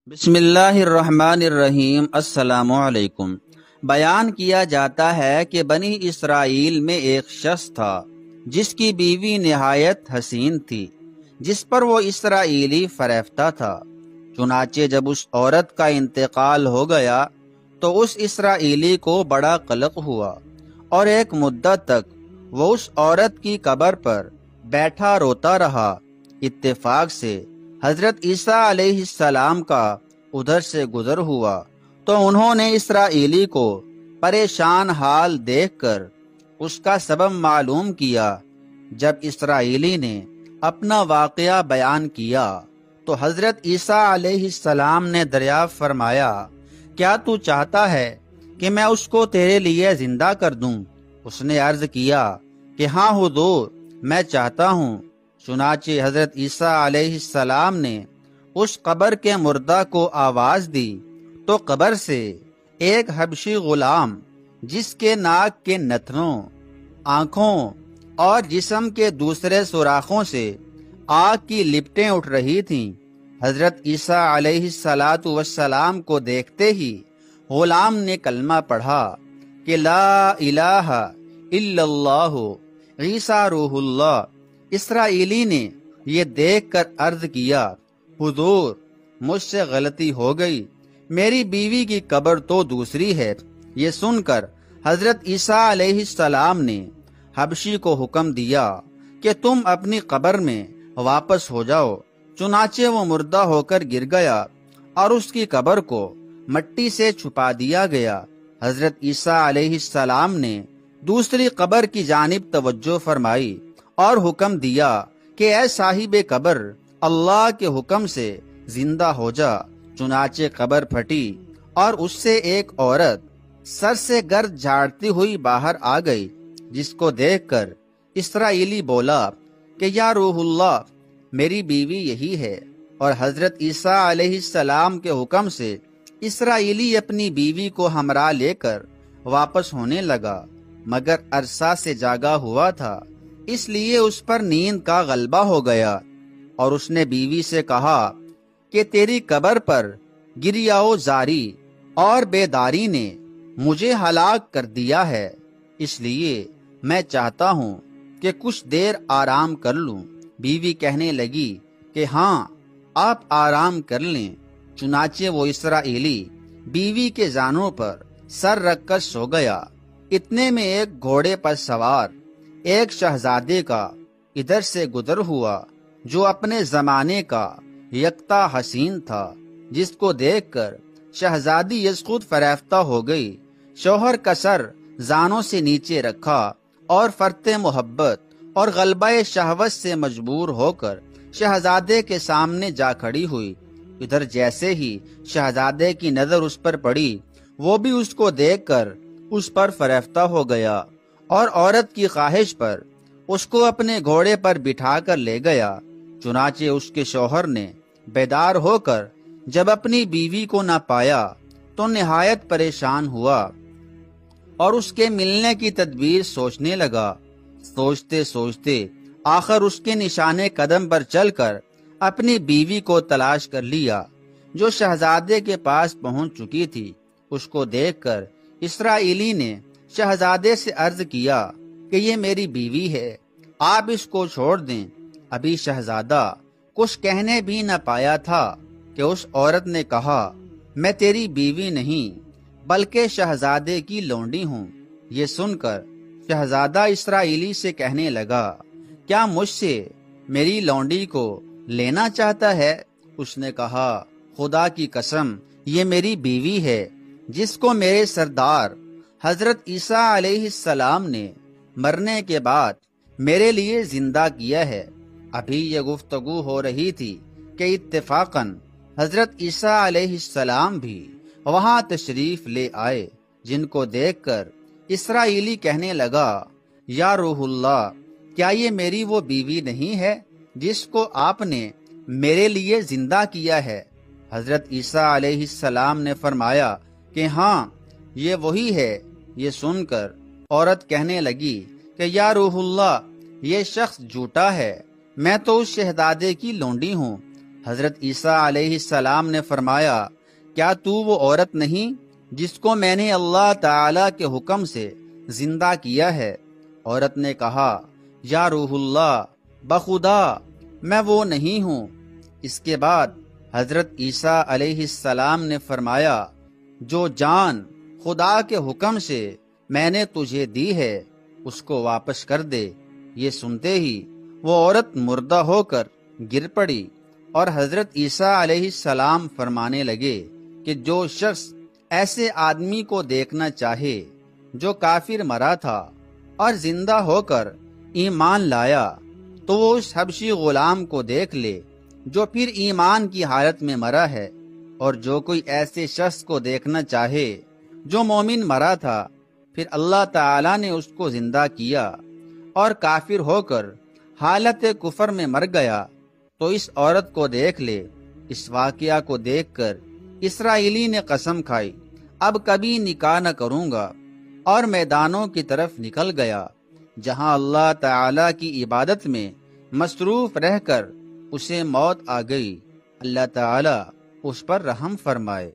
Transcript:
بسم اللہ الرحمن الرحیم۔ السلام علیکم۔ بیان کیا جاتا ہے کہ بنی اسرائیل میں ایک شخص تھا جس کی بیوی نہایت حسین تھی، جس پر وہ اسرائیلی فریفتہ تھا۔ چنانچہ جب اس عورت کا انتقال ہو گیا تو اس اسرائیلی کو بڑا قلق ہوا، اور ایک مدت تک وہ اس عورت کی قبر پر بیٹھا روتا رہا۔ اتفاق سے حضرت عیسیٰ علیہ السلام کا ادھر سے گزر ہوا تو انہوں نے اسرائیلی کو پریشان حال دیکھ کر اس کا سبب معلوم کیا۔ جب اسرائیلی نے اپنا واقعہ بیان کیا تو حضرت عیسیٰ علیہ السلام نے دریافت فرمایا، کیا تو چاہتا ہے کہ میں اس کو تیرے لیے زندہ کر دوں؟ اس نے عرض کیا کہ ہاں حضور، میں چاہتا ہوں۔ چنانچہ حضرت عیسیٰ علیہ السلام نے اس قبر کے مردہ کو آواز دی تو قبر سے ایک حبشی غلام، جس کے ناک کے نتنوں، آنکھوں اور جسم کے دوسرے سوراخوں سے آگ کی لپٹیں اٹھ رہی تھیں، حضرت عیسیٰ علیہ السلام کو دیکھتے ہی غلام نے کلمہ پڑھا کہ لا الہ الا اللہ عیسیٰ روح اللہ۔ اسرائیلی نے یہ دیکھ کر عرض کیا، حضور، مجھ سے غلطی ہو گئی، میری بیوی کی قبر تو دوسری ہے۔ یہ سن کر حضرت عیسیٰ علیہ السلام نے حبشی کو حکم دیا کہ تم اپنی قبر میں واپس ہو جاؤ۔ چنانچہ وہ مردہ ہو کر گر گیا اور اس کی قبر کو مٹی سے چھپا دیا گیا۔ حضرت عیسیٰ علیہ السلام نے دوسری قبر کی جانب توجہ فرمائی اور حکم دیا کہ اے صاحب قبر، اللہ کے حکم سے زندہ ہو جا۔ چنانچہ قبر پھٹی اور اس سے ایک عورت سر سے گرد جھاڑتی ہوئی باہر آ گئی، جس کو دیکھ کر اسرائیلی بولا کہ یا روح اللہ، میری بیوی یہی ہے۔ اور حضرت عیسیٰ علیہ السلام کے حکم سے اسرائیلی اپنی بیوی کو ہمراہ لے کر واپس ہونے لگا، مگر عرصہ سے جاگا ہوا تھا، اس لیے اس پر نیند کا غلبہ ہو گیا، اور اس نے بیوی سے کہا کہ تیری قبر پر گریہ زاری اور بیداری نے مجھے ہلاک کر دیا ہے، اس لیے میں چاہتا ہوں کہ کچھ دیر آرام کر لوں۔ بیوی کہنے لگی کہ ہاں، آپ آرام کر لیں۔ چنانچہ وہ اسرائیلی بیوی کے زانوں پر سر رکھ کر سو گیا۔ اتنے میں ایک گھوڑے پر سوار ایک شہزادے کا ادھر سے گزر ہوا، جو اپنے زمانے کا یکتا حسین تھا، جس کو دیکھ کر شہزادی خود فریفتہ ہو گئی۔ شوہر کا سر زانوں سے نیچے رکھا اور فرط محبت اور غلبہ شہوت سے مجبور ہو کر شہزادے کے سامنے جا کھڑی ہوئی۔ ادھر جیسے ہی شہزادے کی نظر اس پر پڑی، وہ بھی اس کو دیکھ کر اس پر فریفتہ ہو گیا، اور عورت کی خواہش پر اس کو اپنے گھوڑے پر بٹھا کر لے گیا۔ چنانچہ اس کے شوہر نے بیدار ہو کر جب اپنی بیوی کو نہ پایا تو نہایت پریشان ہوا، اور اس کے ملنے کی تدبیر سوچنے لگا۔ سوچتے سوچتے آخر اس کے نشانے قدم پر چل کر اپنی بیوی کو تلاش کر لیا، جو شہزادے کے پاس پہنچ چکی تھی۔ اس کو دیکھ کر اسرائیلی نے شہزادے سے عرض کیا کہ یہ میری بیوی ہے، آپ اس کو چھوڑ دیں۔ ابھی شہزادہ کچھ کہنے بھی نہ پایا تھا کہ اس عورت نے کہا، میں تیری بیوی نہیں بلکہ شہزادے کی لونڈی ہوں۔ یہ سن کر شہزادہ اسرائیلی سے کہنے لگا، کیا مجھ سے میری لونڈی کو لینا چاہتا ہے؟ اس نے کہا، خدا کی قسم، یہ میری بیوی ہے، جس کو میرے سردار حضرت عیسیٰ علیہ السلام نے مرنے کے بعد میرے لیے زندہ کیا ہے۔ ابھی یہ گفتگو ہو رہی تھی کہ اتفاقاً حضرت عیسیٰ علیہ السلام بھی وہاں تشریف لے آئے، جن کو دیکھ کر اسرائیلی کہنے لگا، یا روح اللہ، کیا یہ میری وہ بیوی نہیں ہے جس کو آپ نے میرے لیے زندہ کیا ہے؟ حضرت عیسیٰ علیہ السلام نے فرمایا کہ ہاں، یہ وہی ہے۔ یہ سن کر عورت کہنے لگی کہ یا روح اللہ، یہ شخص جھوٹا ہے، میں تو اس شہزادے کی لونڈی ہوں۔ حضرت عیسیٰ علیہ السلام نے فرمایا، کیا تو وہ عورت نہیں جس کو میں نے اللہ تعالی کے حکم سے زندہ کیا ہے؟ عورت نے کہا، یا روح اللہ، بخدا میں وہ نہیں ہوں۔ اس کے بعد حضرت عیسیٰ علیہ السلام نے فرمایا، جو جان خدا کے حکم سے میں نے تجھے دی ہے اس کو واپس کر دے۔ یہ سنتے ہی وہ عورت مردہ ہو کر گر پڑی، اور حضرت عیسیٰ علیہ السلام فرمانے لگے کہ جو شخص ایسے آدمی کو دیکھنا چاہے جو کافر مرا تھا اور زندہ ہو کر ایمان لایا، تو وہ اس حبشی غلام کو دیکھ لے جو پھر ایمان کی حالت میں مرا ہے، اور جو کوئی ایسے شخص کو دیکھنا چاہے جو مومن مرا تھا پھر اللہ تعالی نے اس کو زندہ کیا اور کافر ہو کر حالت کفر میں مر گیا، تو اس عورت کو دیکھ لے۔ اس واقعہ کو دیکھ کر اسرائیلی نے قسم کھائی، اب کبھی نکاح نہ کروں گا، اور میدانوں کی طرف نکل گیا جہاں اللہ تعالی کی عبادت میں مصروف رہ کر اسے موت آ گئی۔ اللہ تعالی اس پر رحم فرمائے۔